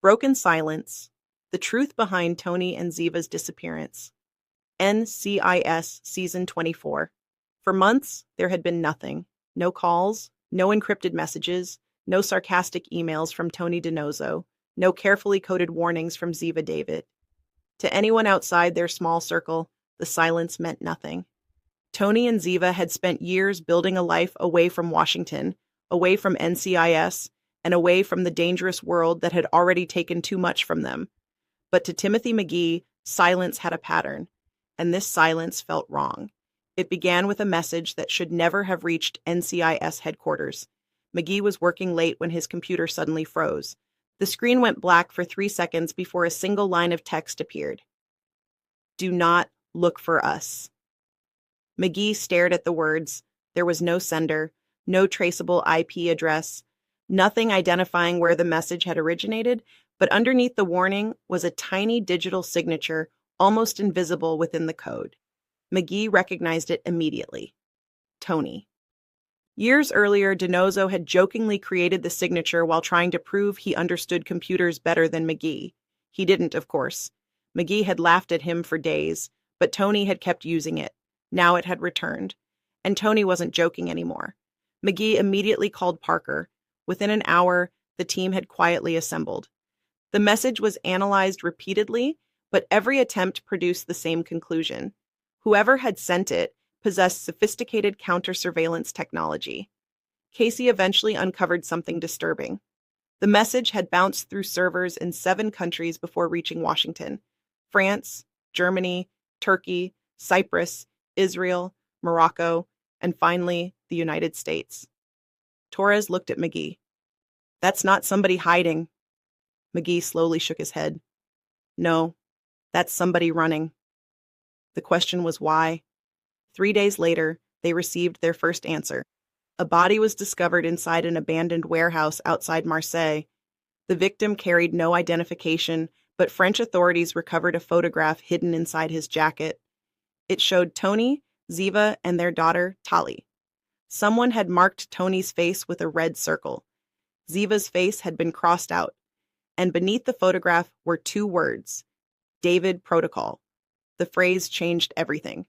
Broken Silence, The Truth Behind Tony and Ziva's Disappearance. NCIS Season 24. For months, there had been nothing. No calls, no encrypted messages, no sarcastic emails from Tony DiNozzo, no carefully coded warnings from Ziva David. To anyone outside their small circle, the silence meant nothing. Tony and Ziva had spent years building a life away from Washington, away from NCIS, and away from the dangerous world that had already taken too much from them. But to Timothy McGee, silence had a pattern, and this silence felt wrong. It began with a message that should never have reached NCIS headquarters. McGee was working late when his computer suddenly froze. The screen went black for 3 seconds before a single line of text appeared. "Do not look for us." McGee stared at the words. There was no sender, no traceable IP address, nothing identifying where the message had originated, but underneath the warning was a tiny digital signature, almost invisible within the code. McGee recognized it immediately. Tony. Years earlier, DiNozzo had jokingly created the signature while trying to prove he understood computers better than McGee. He didn't, of course. McGee had laughed at him for days, but Tony had kept using it. Now it had returned. And Tony wasn't joking anymore. McGee immediately called Parker. Within an hour, the team had quietly assembled. The message was analyzed repeatedly, but every attempt produced the same conclusion. Whoever had sent it possessed sophisticated counter-surveillance technology. Casey eventually uncovered something disturbing. The message had bounced through servers in 7 countries before reaching Washington: France, Germany, Turkey, Cyprus, Israel, Morocco, and finally, the United States. Torres looked at McGee. "That's not somebody hiding." McGee slowly shook his head. "No, that's somebody running." The question was why. 3 days later, they received their first answer. A body was discovered inside an abandoned warehouse outside Marseille. The victim carried no identification, but French authorities recovered a photograph hidden inside his jacket. It showed Tony, Ziva, and their daughter, Tali. Someone had marked Tony's face with a red circle. Ziva's face had been crossed out, and beneath the photograph were 2 words: David Protocol. The phrase changed everything.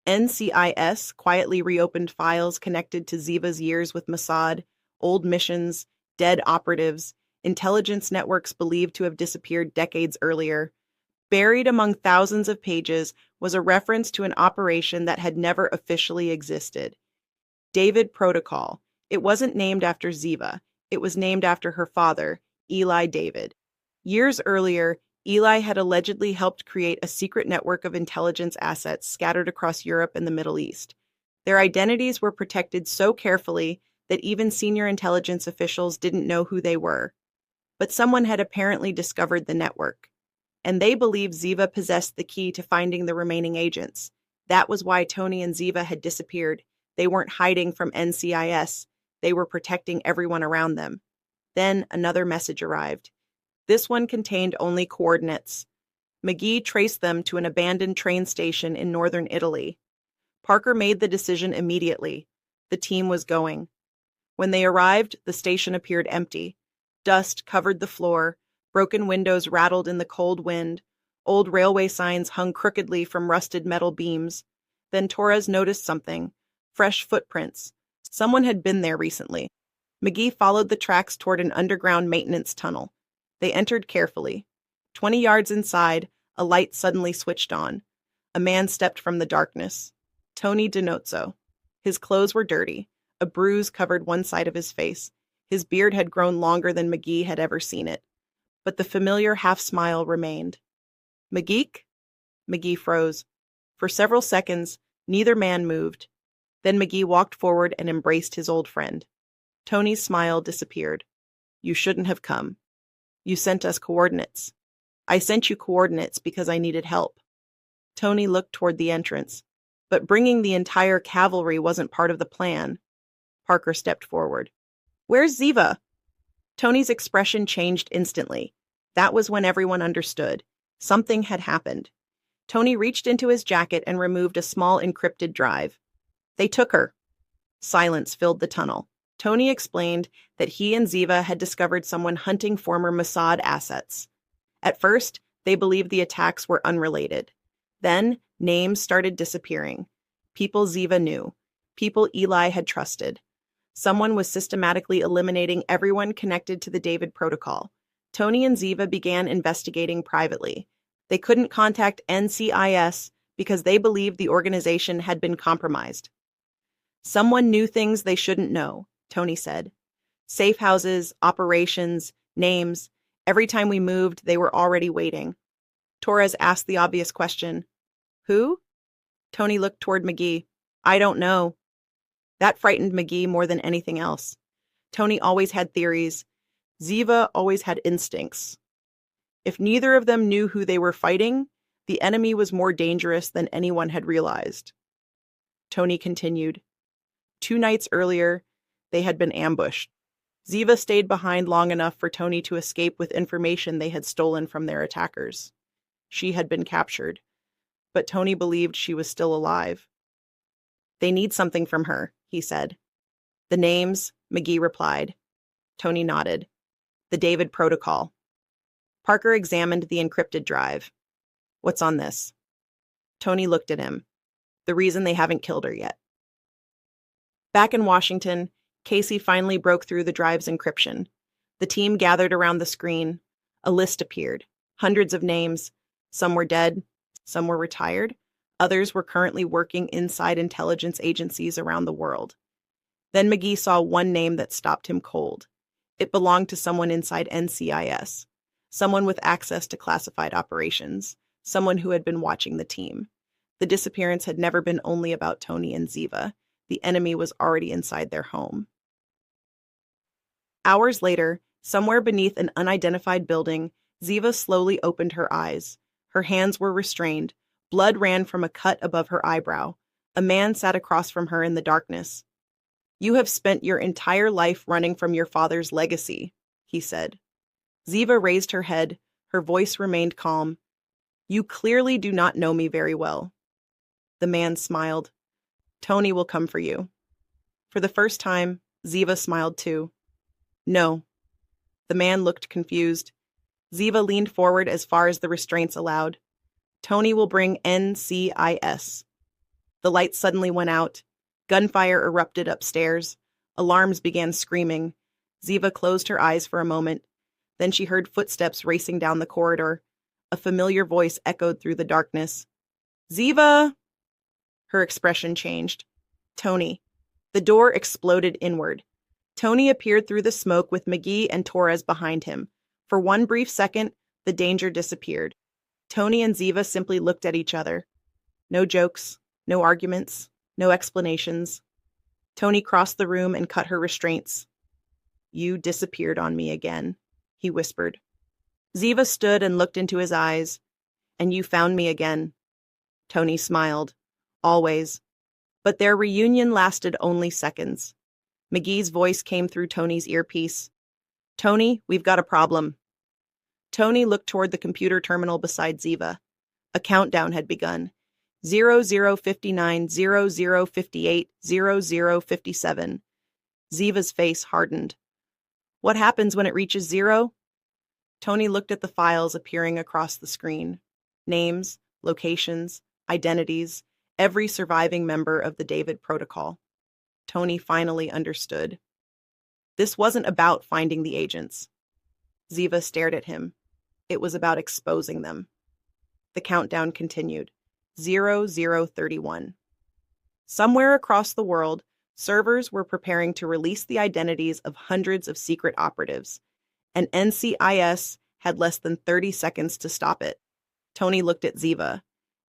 NCIS quietly reopened files connected to Ziva's years with Mossad, old missions, dead operatives, intelligence networks believed to have disappeared decades earlier. Buried among thousands of pages was a reference to an operation that had never officially existed. David Protocol. It wasn't named after Ziva. It was named after her father, Eli David. Years earlier, Eli had allegedly helped create a secret network of intelligence assets scattered across Europe and the Middle East. Their identities were protected so carefully that even senior intelligence officials didn't know who they were. But someone had apparently discovered the network, and they believed Ziva possessed the key to finding the remaining agents. That was why Tony and Ziva had disappeared. They weren't hiding from NCIS. They were protecting everyone around them. Then another message arrived. This one contained only coordinates. McGee traced them to an abandoned train station in northern Italy. Parker made the decision immediately. The team was going. When they arrived, the station appeared empty. Dust covered the floor. Broken windows rattled in the cold wind. Old railway signs hung crookedly from rusted metal beams. Then Torres noticed something. Fresh footprints. Someone had been there recently. McGee followed the tracks toward an underground maintenance tunnel. They entered carefully. 20 yards inside, a light suddenly switched on. A man stepped from the darkness. Tony DiNozzo. His clothes were dirty. A bruise covered one side of his face. His beard had grown longer than McGee had ever seen it. But the familiar half-smile remained. "McGee?" McGee froze. For several seconds, neither man moved. Then McGee walked forward and embraced his old friend. Tony's smile disappeared. "You shouldn't have come. You sent us coordinates." "I sent you coordinates because I needed help." Tony looked toward the entrance. "But bringing the entire cavalry wasn't part of the plan." Parker stepped forward. "Where's Ziva?" Tony's expression changed instantly. That was when everyone understood. Something had happened. Tony reached into his jacket and removed a small encrypted drive. "They took her." Silence filled the tunnel. Tony explained that he and Ziva had discovered someone hunting former Mossad assets. At first, they believed the attacks were unrelated. Then, names started disappearing. People Ziva knew. People Eli had trusted. Someone was systematically eliminating everyone connected to the David Protocol. Tony and Ziva began investigating privately. They couldn't contact NCIS because they believed the organization had been compromised. Someone knew things they shouldn't know, Tony said. Safe houses, operations, names. Every time we moved, they were already waiting. Torres asked the obvious question. Who? Tony looked toward McGee. I don't know. That frightened McGee more than anything else. Tony always had theories. Ziva always had instincts. If neither of them knew who they were fighting, the enemy was more dangerous than anyone had realized. Tony continued. 2 nights earlier, they had been ambushed. Ziva stayed behind long enough for Tony to escape with information they had stolen from their attackers. She had been captured, but Tony believed she was still alive. They need something from her, he said. The names, McGee replied. Tony nodded. The David Protocol. Parker examined the encrypted drive. What's on this? Tony looked at him. The reason they haven't killed her yet. Back in Washington, Casey finally broke through the drive's encryption. The team gathered around the screen. A list appeared. Hundreds of names. Some were dead. Some were retired. Others were currently working inside intelligence agencies around the world. Then McGee saw one name that stopped him cold. It belonged to someone inside NCIS. Someone with access to classified operations. Someone who had been watching the team. The disappearance had never been only about Tony and Ziva. The enemy was already inside their home. Hours later, somewhere beneath an unidentified building, Ziva slowly opened her eyes. Her hands were restrained. Blood ran from a cut above her eyebrow. A man sat across from her in the darkness. You have spent your entire life running from your father's legacy, he said. Ziva raised her head. Her voice remained calm. You clearly do not know me very well. The man smiled. Tony will come for you. For the first time, Ziva smiled too. No. The man looked confused. Ziva leaned forward as far as the restraints allowed. Tony will bring NCIS. The lights suddenly went out. Gunfire erupted upstairs. Alarms began screaming. Ziva closed her eyes for a moment. Then she heard footsteps racing down the corridor. A familiar voice echoed through the darkness. Ziva! Her expression changed. Tony. The door exploded inward. Tony appeared through the smoke with McGee and Torres behind him. For one brief second, the danger disappeared. Tony and Ziva simply looked at each other. No jokes, no arguments, no explanations. Tony crossed the room and cut her restraints. You disappeared on me again, he whispered. Ziva stood and looked into his eyes. And you found me again. Tony smiled. Always. But their reunion lasted only seconds. McGee's voice came through Tony's earpiece. Tony, we've got a problem. Tony looked toward the computer terminal beside Ziva. A countdown had begun. 0059, 0058, 0057. Ziva's face hardened. What happens when it reaches 0? Tony looked at the files appearing across the screen. Names, locations, identities, every surviving member of the David Protocol. Tony finally understood. This wasn't about finding the agents. Ziva stared at him. It was about exposing them. The countdown continued. 0031. Somewhere across the world, servers were preparing to release the identities of hundreds of secret operatives, and NCIS had less than 30 seconds to stop it. Tony looked at Ziva.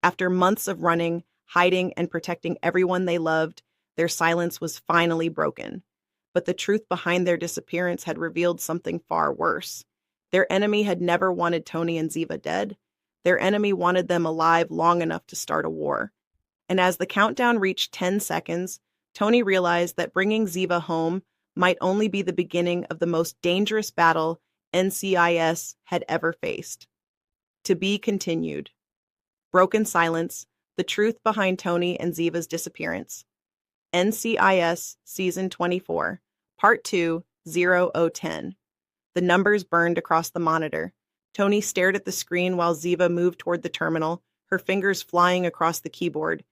After months of running, hiding, and protecting everyone they loved, their silence was finally broken. But the truth behind their disappearance had revealed something far worse. Their enemy had never wanted Tony and Ziva dead. Their enemy wanted them alive long enough to start a war. And as the countdown reached 10 seconds, Tony realized that bringing Ziva home might only be the beginning of the most dangerous battle NCIS had ever faced. To be continued. Broken silence, the truth behind Tony and Ziva's disappearance. NCIS Season 24, Part 2, 0010. The numbers burned across the monitor. Tony stared at the screen while Ziva moved toward the terminal, her fingers flying across the keyboard.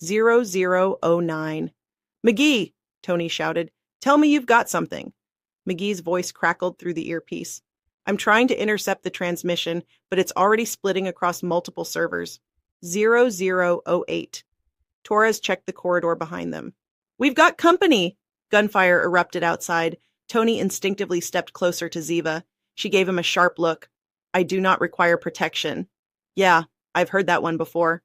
0009. McGee, Tony shouted. Tell me you've got something. McGee's voice crackled through the earpiece. I'm trying to intercept the transmission, but it's already splitting across multiple servers. 0008. Torres checked the corridor behind them. We've got company! Gunfire erupted outside. Tony instinctively stepped closer to Ziva. She gave him a sharp look. I do not require protection. Yeah, I've heard that one before.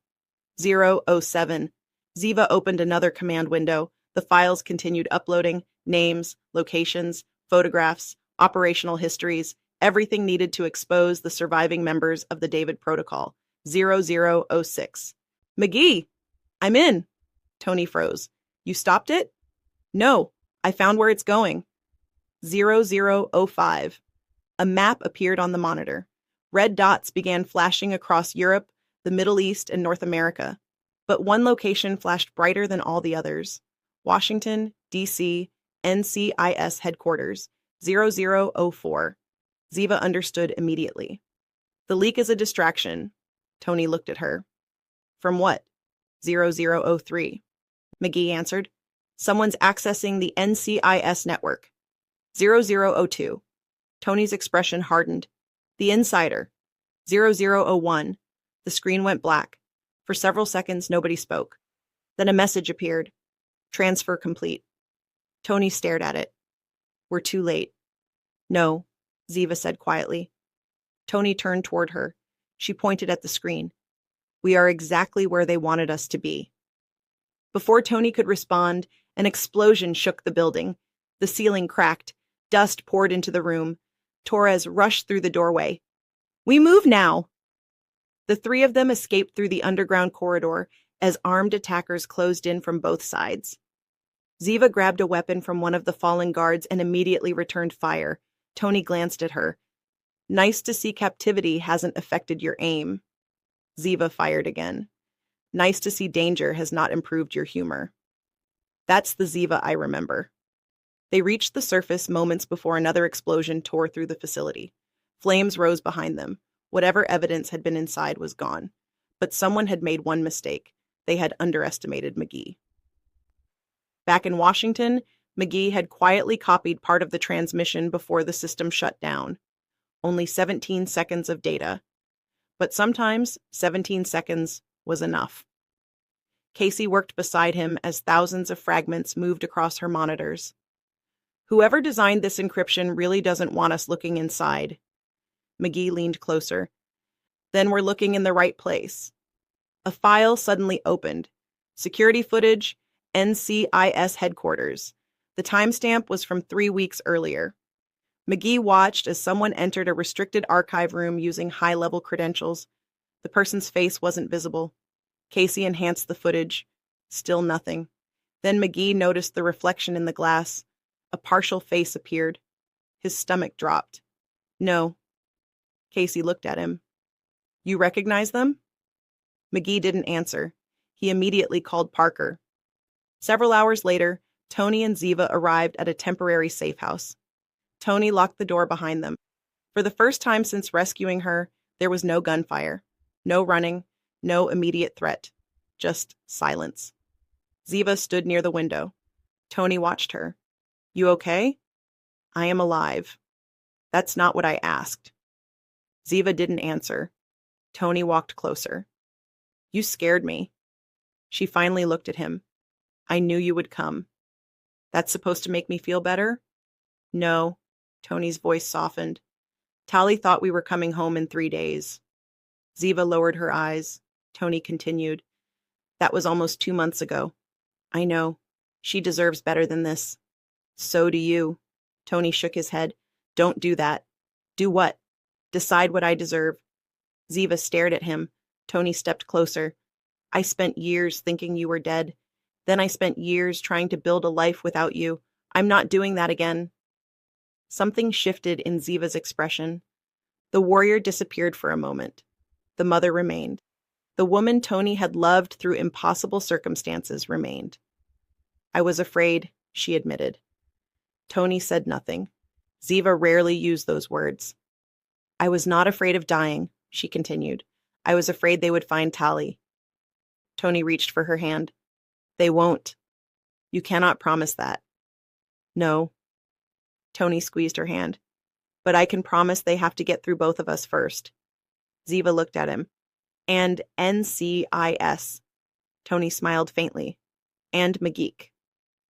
007. Ziva opened another command window. The files continued uploading. Names, locations, photographs, operational histories, everything needed to expose the surviving members of the David Protocol. 0006. McGee! I'm in. Tony froze. You stopped it? No, I found where it's going. 0005. A map appeared on the monitor. Red dots began flashing across Europe, the Middle East, and North America. But one location flashed brighter than all the others. Washington, D.C., NCIS headquarters, 0004. Ziva understood immediately. The leak is a distraction. Tony looked at her. From what? 0003. McGee answered. Someone's accessing the NCIS network. 0002. Tony's expression hardened. The insider. 0001. The screen went black. For several seconds, nobody spoke. Then a message appeared. Transfer complete. Tony stared at it. We're too late. No, Ziva said quietly. Tony turned toward her. She pointed at the screen. We are exactly where they wanted us to be. Before Tony could respond, an explosion shook the building. The ceiling cracked. Dust poured into the room. Torres rushed through the doorway. We move now! The three of them escaped through the underground corridor as armed attackers closed in from both sides. Ziva grabbed a weapon from one of the fallen guards and immediately returned fire. Tony glanced at her. Nice to see captivity hasn't affected your aim. Ziva fired again. Nice to see danger has not improved your humor. That's the Ziva I remember. They reached the surface moments before another explosion tore through the facility. Flames rose behind them. Whatever evidence had been inside was gone. But someone had made one mistake. They had underestimated McGee. Back in Washington, McGee had quietly copied part of the transmission before the system shut down. Only 17 seconds of data. But sometimes 17 seconds was enough. Casey worked beside him as thousands of fragments moved across her monitors. Whoever designed this encryption really doesn't want us looking inside. McGee leaned closer. Then we're looking in the right place. A file suddenly opened. Security footage, NCIS headquarters. The timestamp was from 3 weeks earlier. McGee watched as someone entered a restricted archive room using high-level credentials. The person's face wasn't visible. Casey enhanced the footage. Still nothing. Then McGee noticed the reflection in the glass. A partial face appeared. His stomach dropped. No. Casey looked at him. You recognize them? McGee didn't answer. He immediately called Parker. Several hours later, Tony and Ziva arrived at a temporary safe house. Tony locked the door behind them. For the first time since rescuing her, there was no gunfire, no running, no immediate threat, just silence. Ziva stood near the window. Tony watched her. You okay? I am alive. That's not what I asked. Ziva didn't answer. Tony walked closer. You scared me. She finally looked at him. I knew you would come. That's supposed to make me feel better? No. Tony's voice softened. Tali thought we were coming home in 3 days. Ziva lowered her eyes. Tony continued. That was almost 2 months ago. I know. She deserves better than this. So do you. Tony shook his head. Don't do that. Do what? Decide what I deserve. Ziva stared at him. Tony stepped closer. I spent years thinking you were dead. Then I spent years trying to build a life without you. I'm not doing that again. Something shifted in Ziva's expression. The warrior disappeared for a moment. The mother remained. The woman Tony had loved through impossible circumstances remained. I was afraid, she admitted. Tony said nothing. Ziva rarely used those words. I was not afraid of dying, she continued. I was afraid they would find Tali. Tony reached for her hand. They won't. You cannot promise that. No. Tony squeezed her hand. But I can promise they have to get through both of us first. Ziva looked at him. And NCIS. Tony smiled faintly. And McGeek.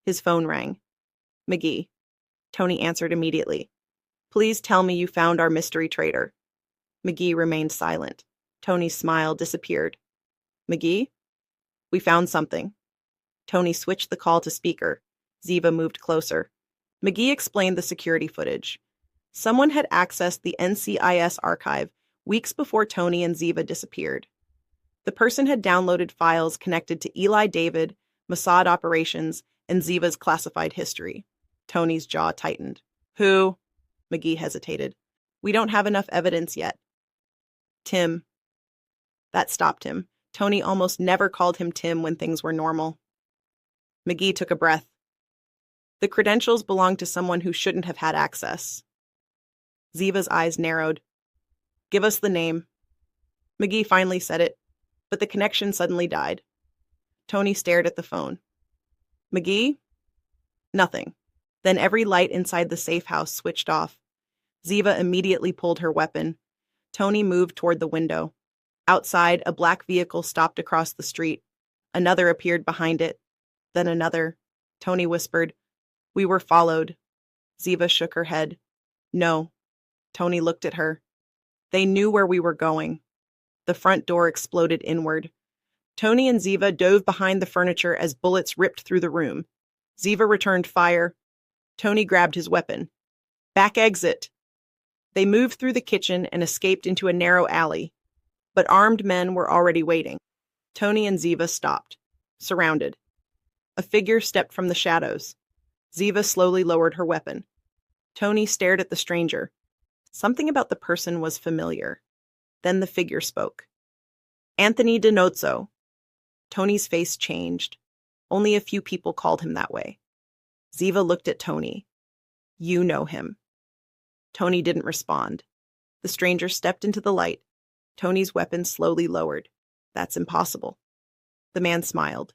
His phone rang. McGee. Tony answered immediately. Please tell me you found our mystery traitor. McGee remained silent. Tony's smile disappeared. McGee? We found something. Tony switched the call to speaker. Ziva moved closer. McGee explained the security footage. Someone had accessed the NCIS archive weeks before Tony and Ziva disappeared. The person had downloaded files connected to Eli David, Mossad operations, and Ziva's classified history. Tony's jaw tightened. Who? McGee hesitated. We don't have enough evidence yet. Tim. That stopped him. Tony almost never called him Tim when things were normal. McGee took a breath. The credentials belonged to someone who shouldn't have had access. Ziva's eyes narrowed. Give us the name. McGee finally said it, but the connection suddenly died. Tony stared at the phone. McGee? Nothing. Then every light inside the safe house switched off. Ziva immediately pulled her weapon. Tony moved toward the window. Outside, a black vehicle stopped across the street. Another appeared behind it. Then another. Tony whispered, We were followed. Ziva shook her head. No. Tony looked at her. They knew where we were going. The front door exploded inward. Tony and Ziva dove behind the furniture as bullets ripped through the room. Ziva returned fire. Tony grabbed his weapon. Back exit. They moved through the kitchen and escaped into a narrow alley. But armed men were already waiting. Tony and Ziva stopped, surrounded. A figure stepped from the shadows. Ziva slowly lowered her weapon. Tony stared at the stranger. Something about the person was familiar. Then the figure spoke. Anthony Dinozzo. Tony's face changed. Only a few people called him that way. Ziva looked at Tony. You know him. Tony didn't respond. The stranger stepped into the light. Tony's weapon slowly lowered. That's impossible. The man smiled.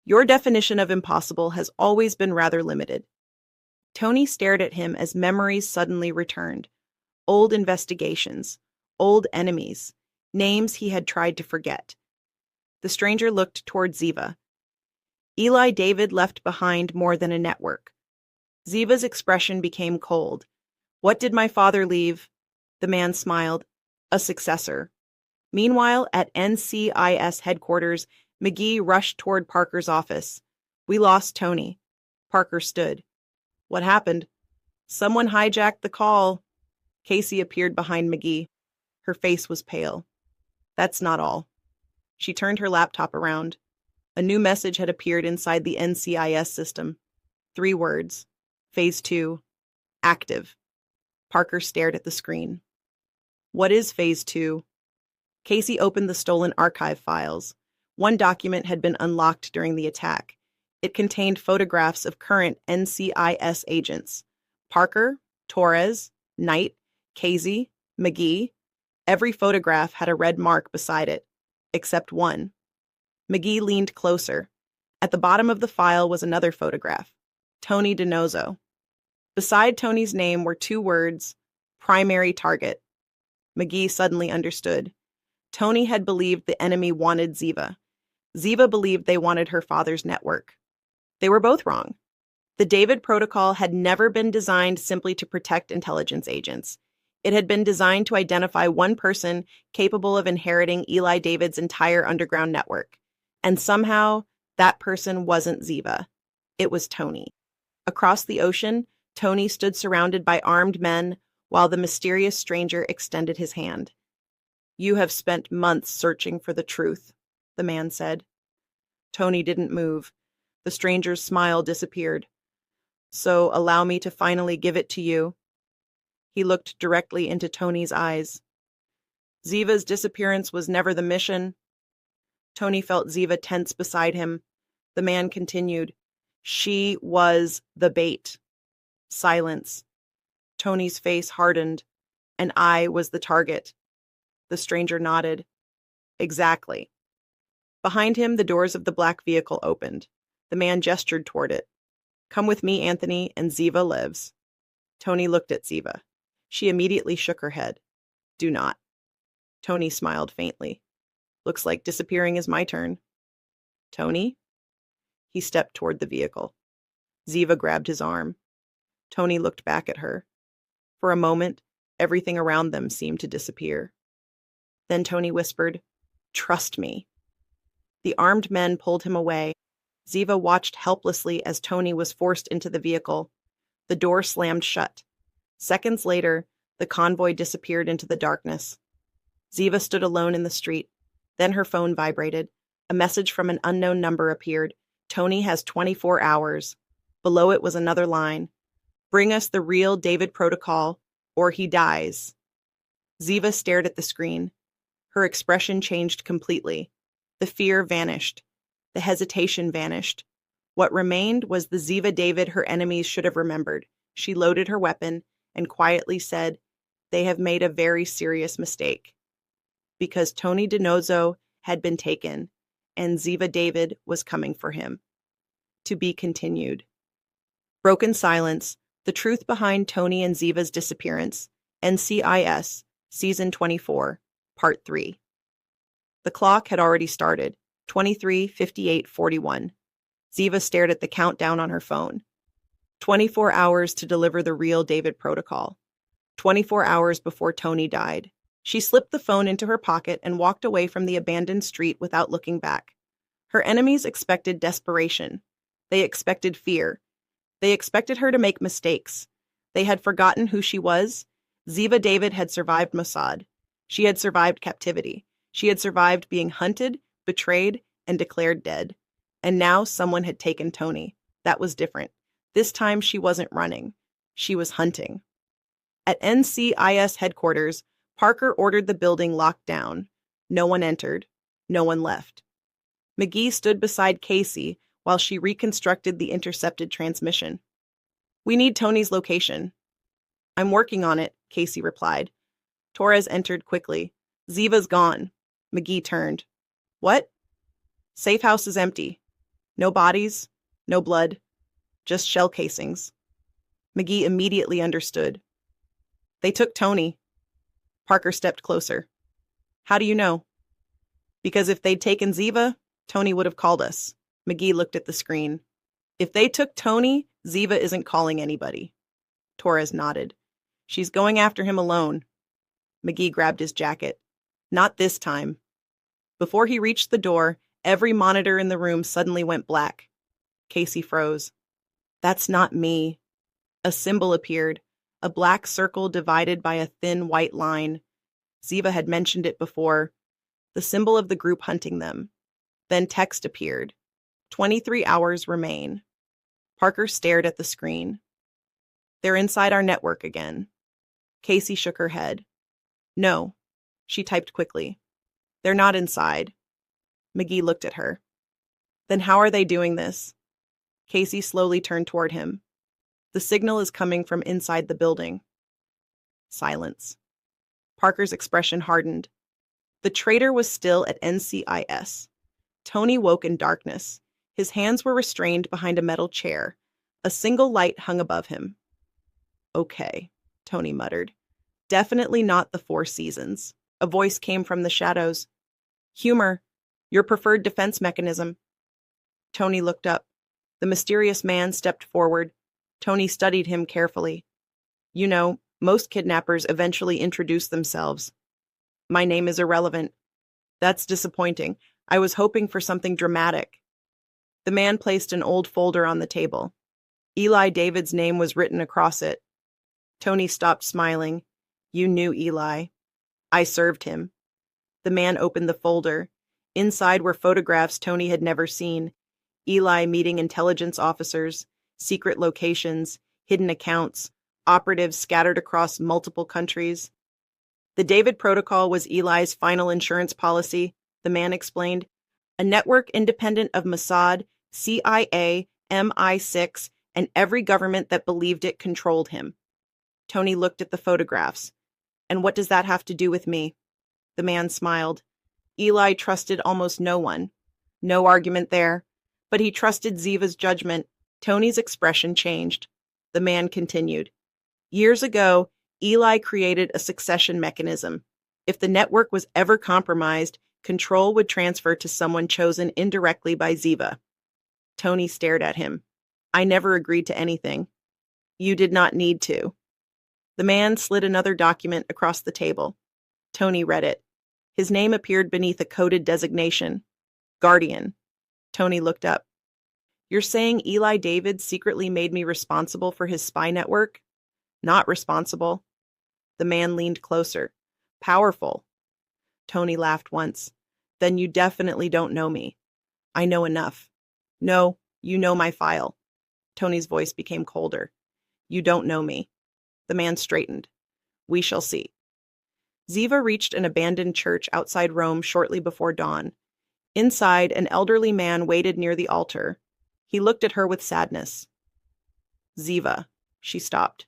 Your definition of impossible has always been rather limited. Tony stared at him as memories suddenly returned. Old investigations, old enemies, names he had tried to forget. The stranger looked toward Ziva. Eli David left behind more than a network. Ziva's expression became cold. What did my father leave? The man smiled. A successor. Meanwhile, at NCIS headquarters, McGee rushed toward Parker's office. We lost Tony. Parker stood. What happened? Someone hijacked the call. Casey appeared behind McGee. Her face was pale. That's not all. She turned her laptop around. A new message had appeared inside the NCIS system. 3 words. Phase 2. Active. Parker stared at the screen. What is Phase 2? Casey opened the stolen archive files. One document had been unlocked during the attack. It contained photographs of current NCIS agents. Parker, Torres, Knight, Casey, McGee. Every photograph had a red mark beside it, except one. McGee leaned closer. At the bottom of the file was another photograph. Tony Dinozzo. Beside Tony's name were 2 words, primary target. McGee suddenly understood. Tony had believed the enemy wanted Ziva. Ziva believed they wanted her father's network. They were both wrong. The David Protocol had never been designed simply to protect intelligence agents. It had been designed to identify one person capable of inheriting Eli David's entire underground network. And somehow, that person wasn't Ziva. It was Tony. Across the ocean, Tony stood surrounded by armed men while the mysterious stranger extended his hand. You have spent months searching for the truth, the man said. Tony didn't move. The stranger's smile disappeared. So allow me to finally give it to you. He looked directly into Tony's eyes. Ziva's disappearance was never the mission. Tony felt Ziva tense beside him. The man continued. She was the bait. Silence. Tony's face hardened, and I was the target. The stranger nodded. Exactly. Behind him, the doors of the black vehicle opened. The man gestured toward it. Come with me, Anthony, and Ziva lives. Tony looked at Ziva. She immediately shook her head. Do not. Tony smiled faintly. Looks like disappearing is my turn. Tony? He stepped toward the vehicle. Ziva grabbed his arm. Tony looked back at her. For a moment, everything around them seemed to disappear. Then Tony whispered, Trust me. The armed men pulled him away. Ziva watched helplessly as Tony was forced into the vehicle. The door slammed shut. Seconds later, the convoy disappeared into the darkness. Ziva stood alone in the street. Then her phone vibrated. A message from an unknown number appeared. Tony has 24 hours. Below it was another line. Bring us the real David protocol, or he dies. Ziva stared at the screen. Her expression changed completely. The fear vanished. The hesitation vanished. What remained was the Ziva David her enemies should have remembered. She loaded her weapon and quietly said, They have made a very serious mistake. Because Tony DiNozzo had been taken, and Ziva David was coming for him. To be continued. Broken Silence, The Truth Behind Tony and Ziva's Disappearance, NCIS, Season 24, Part 3. The clock had already started, 23:58:41. Ziva stared at the countdown on her phone. 24 hours to deliver the real David protocol. 24 hours before Tony died. She slipped the phone into her pocket and walked away from the abandoned street without looking back. Her enemies expected desperation. They expected fear. They expected her to make mistakes. They had forgotten who she was. Ziva David had survived Mossad. She had survived captivity. She had survived being hunted, betrayed, and declared dead. And now someone had taken Tony. That was different. This time she wasn't running. She was hunting. At NCIS headquarters, Parker ordered the building locked down. No one entered. No one left. McGee stood beside Casey while she reconstructed the intercepted transmission. We need Tony's location. I'm working on it, Casey replied. Torres entered quickly. Ziva's gone. McGee turned. What? Safe house is empty. No bodies, no blood, just shell casings. McGee immediately understood. They took Tony. Parker stepped closer. How do you know? Because if they'd taken Ziva, Tony would have called us. McGee looked at the screen. If they took Tony, Ziva isn't calling anybody. Torres nodded. She's going after him alone. McGee grabbed his jacket. Not this time. Before he reached the door, every monitor in the room suddenly went black. Casey froze. That's not me. A symbol appeared, a black circle divided by a thin white line. Ziva had mentioned it before. The symbol of the group hunting them. Then text appeared. 23 hours remain. Parker stared at the screen. They're inside our network again. Casey shook her head. No, she typed quickly. They're not inside. McGee looked at her. Then how are they doing this? Casey slowly turned toward him. The signal is coming from inside the building. Silence. Parker's expression hardened. The traitor was still at NCIS. Tony woke in darkness. His hands were restrained behind a metal chair. A single light hung above him. Okay, Tony muttered. Definitely not the Four Seasons. A voice came from the shadows. Humor, your preferred defense mechanism. Tony looked up. The mysterious man stepped forward. Tony studied him carefully. You know, most kidnappers eventually introduce themselves. My name is irrelevant. That's disappointing. I was hoping for something dramatic. The man placed an old folder on the table. Eli David's name was written across it. Tony stopped smiling. You knew Eli. I served him. The man opened the folder. Inside were photographs Tony had never seen. Eli meeting intelligence officers, secret locations, hidden accounts, operatives scattered across multiple countries. The David Protocol was Eli's final insurance policy, the man explained. A network independent of Mossad, CIA, MI6, and every government that believed it controlled him. Tony looked at the photographs. And what does that have to do with me? The man smiled. Eli trusted almost no one. No argument there. But he trusted Ziva's judgment. Tony's expression changed. The man continued. Years ago, Eli created a succession mechanism. If the network was ever compromised, control would transfer to someone chosen indirectly by Ziva. Tony stared at him. I never agreed to anything. You did not need to. The man slid another document across the table. Tony read it. His name appeared beneath a coded designation. Guardian. Tony looked up. You're saying Eli David secretly made me responsible for his spy network? Not responsible. The man leaned closer. Powerful. Tony laughed once. Then you definitely don't know me. I know enough. No, you know my file. Tony's voice became colder. You don't know me. The man straightened. We shall see. Ziva reached an abandoned church outside Rome shortly before dawn. Inside, an elderly man waited near the altar. He looked at her with sadness. Ziva. She stopped.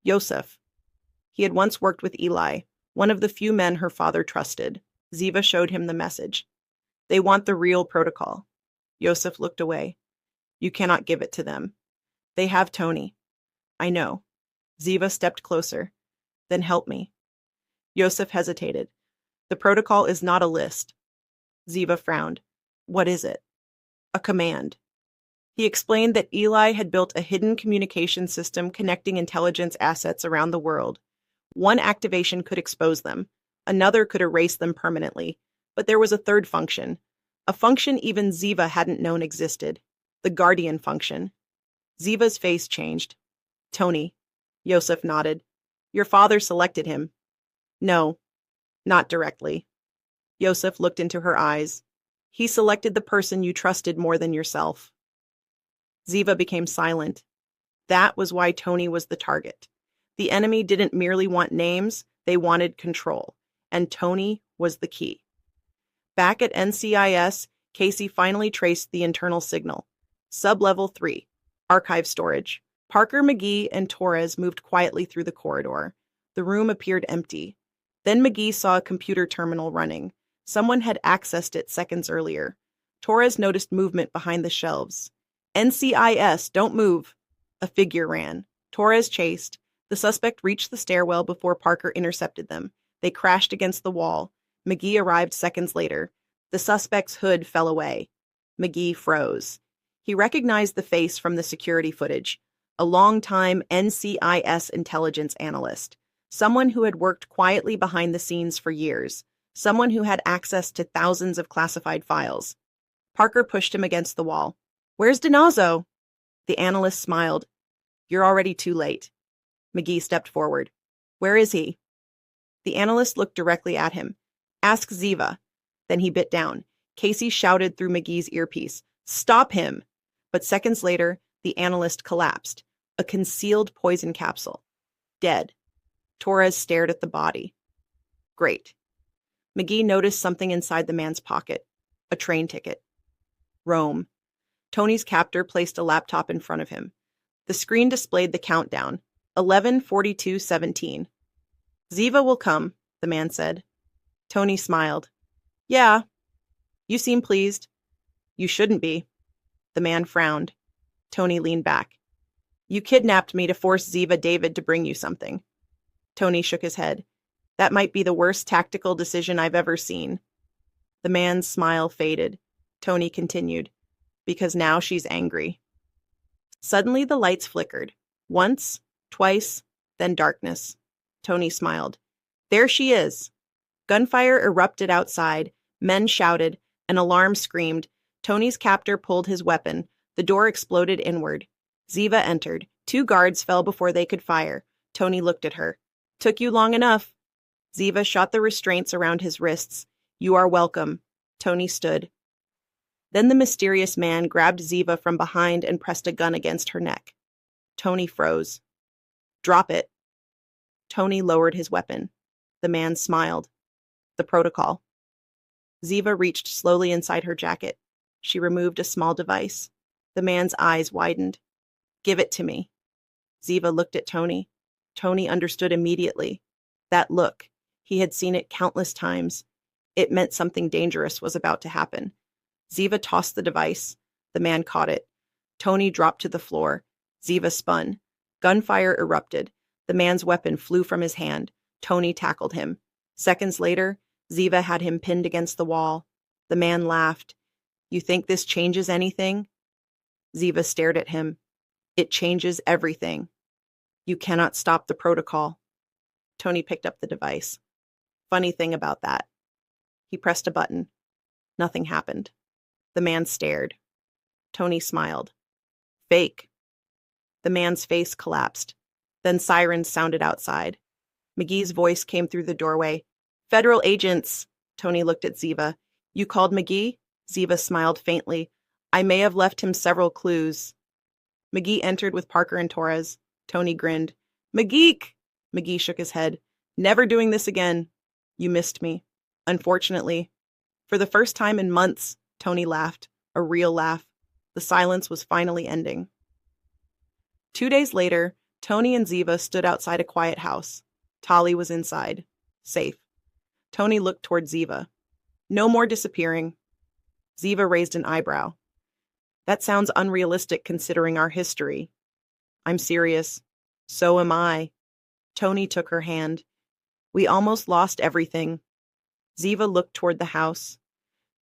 Yosef. He had once worked with Eli, one of the few men her father trusted. Ziva showed him the message. They want the real protocol. Yosef looked away. You cannot give it to them. They have Tony. I know. Ziva stepped closer. Then help me. Yosef hesitated. The protocol is not a list. Ziva frowned. What is it? A command. He explained that Eli had built a hidden communication system connecting intelligence assets around the world. One activation could expose them. Another could erase them permanently. But there was a third function. A function even Ziva hadn't known existed. The Guardian function. Ziva's face changed. Tony. Yosef nodded. Your father selected him. No, not directly. Yosef looked into her eyes. He selected the person you trusted more than yourself. Ziva became silent. That was why Tony was the target. The enemy didn't merely want names, they wanted control. And Tony was the key. Back at NCIS, Casey finally traced the internal signal. Sublevel 3, archive storage. Parker, McGee, and Torres moved quietly through the corridor. The room appeared empty. Then McGee saw a computer terminal running. Someone had accessed it seconds earlier. Torres noticed movement behind the shelves. NCIS, don't move. A figure ran. Torres chased. The suspect reached the stairwell before Parker intercepted them. They crashed against the wall. McGee arrived seconds later. The suspect's hood fell away. McGee froze. He recognized the face from the security footage. A long-time NCIS intelligence analyst. Someone who had worked quietly behind the scenes for years. Someone who had access to thousands of classified files. Parker pushed him against the wall. Where's Donazo? The analyst smiled. You're already too late. McGee stepped forward. Where is he? The analyst looked directly at him. Ask Ziva. Then he bit down. Casey shouted through McGee's earpiece. Stop him! But seconds later, the analyst collapsed. A concealed poison capsule. Dead. Torres stared at the body. Great. McGee noticed something inside the man's pocket. A train ticket. Rome. Tony's captor placed a laptop in front of him. The screen displayed the countdown. 11:42:17. Ziva will come, the man said. Tony smiled. Yeah. You seem pleased. You shouldn't be. The man frowned. Tony leaned back. You kidnapped me to force Ziva David to bring you something. Tony shook his head. That might be the worst tactical decision I've ever seen. The man's smile faded. Tony continued. Because now she's angry. Suddenly the lights flickered. Once, twice, then darkness. Tony smiled. There she is. Gunfire erupted outside. Men shouted. An alarm screamed. Tony's captor pulled his weapon. The door exploded inward. Ziva entered. 2 guards fell before they could fire. Tony looked at her. Took you long enough. Ziva shot the restraints around his wrists. You are welcome. Tony stood. Then the mysterious man grabbed Ziva from behind and pressed a gun against her neck. Tony froze. Drop it. Tony lowered his weapon. The man smiled. The protocol. Ziva reached slowly inside her jacket. She removed a small device. The man's eyes widened. Give it to me. Ziva looked at Tony. Tony understood immediately. That look, he had seen it countless times. It meant something dangerous was about to happen. Ziva tossed the device. The man caught it. Tony dropped to the floor. Ziva spun. Gunfire erupted. The man's weapon flew from his hand. Tony tackled him. Seconds later, Ziva had him pinned against the wall. The man laughed. You think this changes anything? Ziva stared at him. It changes everything. You cannot stop the protocol. Tony picked up the device. Funny thing about that. He pressed a button. Nothing happened. The man stared. Tony smiled. Fake. The man's face collapsed. Then sirens sounded outside. McGee's voice came through the doorway. Federal agents. Tony looked at Ziva. You called McGee? Ziva smiled faintly. I may have left him several clues. McGee entered with Parker and Torres. Tony grinned. McGeek! McGee shook his head. Never doing this again. You missed me. Unfortunately. For the first time in months, Tony laughed. A real laugh. The silence was finally ending. 2 days later, Tony and Ziva stood outside a quiet house. Tali was inside. Safe. Tony looked toward Ziva. No more disappearing. Ziva raised an eyebrow. That sounds unrealistic considering our history. I'm serious. So am I. Tony took her hand. We almost lost everything. Ziva looked toward the house.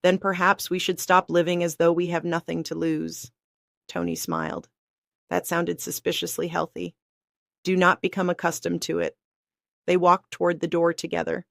Then perhaps we should stop living as though we have nothing to lose. Tony smiled. That sounded suspiciously healthy. Do not become accustomed to it. They walked toward the door together.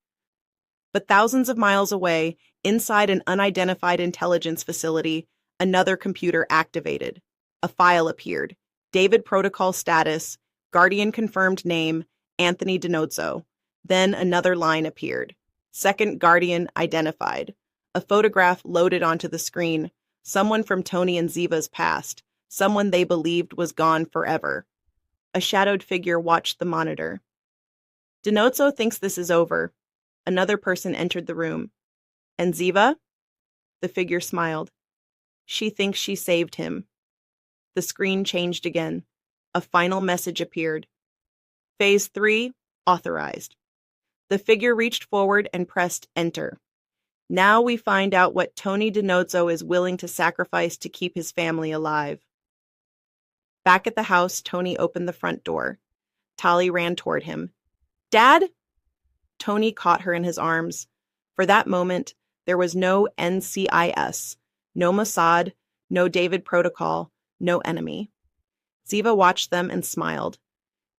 But thousands of miles away, inside an unidentified intelligence facility, another computer activated. A file appeared. David protocol status, Guardian confirmed name, Anthony Dinozzo. Then another line appeared. Second Guardian identified. A photograph loaded onto the screen. Someone from Tony and Ziva's past. Someone they believed was gone forever. A shadowed figure watched the monitor. Dinozzo thinks this is over. Another person entered the room. And Ziva? The figure smiled. She thinks she saved him. The screen changed again. A final message appeared. Phase 3, authorized. The figure reached forward and pressed enter. Now we find out what Tony Dinozzo is willing to sacrifice to keep his family alive. Back at the house, Tony opened the front door. Tali ran toward him. Dad? Tony caught her in his arms. For that moment, there was no NCIS, no Mossad, no David protocol, no enemy. Ziva watched them and smiled.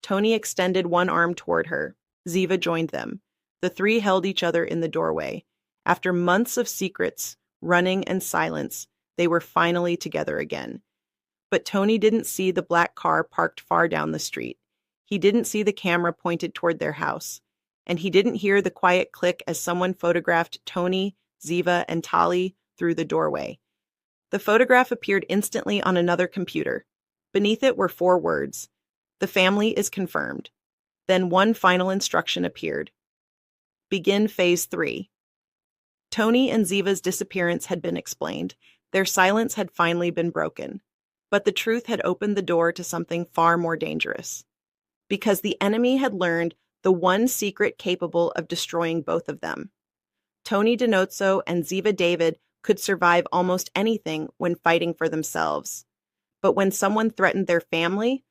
Tony extended one arm toward her. Ziva joined them. The three held each other in the doorway. After months of secrets, running, and silence, they were finally together again. But Tony didn't see the black car parked far down the street. He didn't see the camera pointed toward their house. And he didn't hear the quiet click as someone photographed Tony, Ziva, and Tali through the doorway. The photograph appeared instantly on another computer. Beneath it were 4 words. The family is confirmed. Then one final instruction appeared. Begin Phase 3. Tony and Ziva's disappearance had been explained. Their silence had finally been broken. But the truth had opened the door to something far more dangerous. Because the enemy had learned the one secret capable of destroying both of them. Tony Dinozzo and Ziva David could survive almost anything when fighting for themselves. But when someone threatened their family,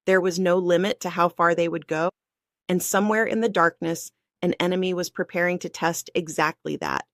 there was no limit to how far they would go, and somewhere in the darkness, an enemy was preparing to test exactly that.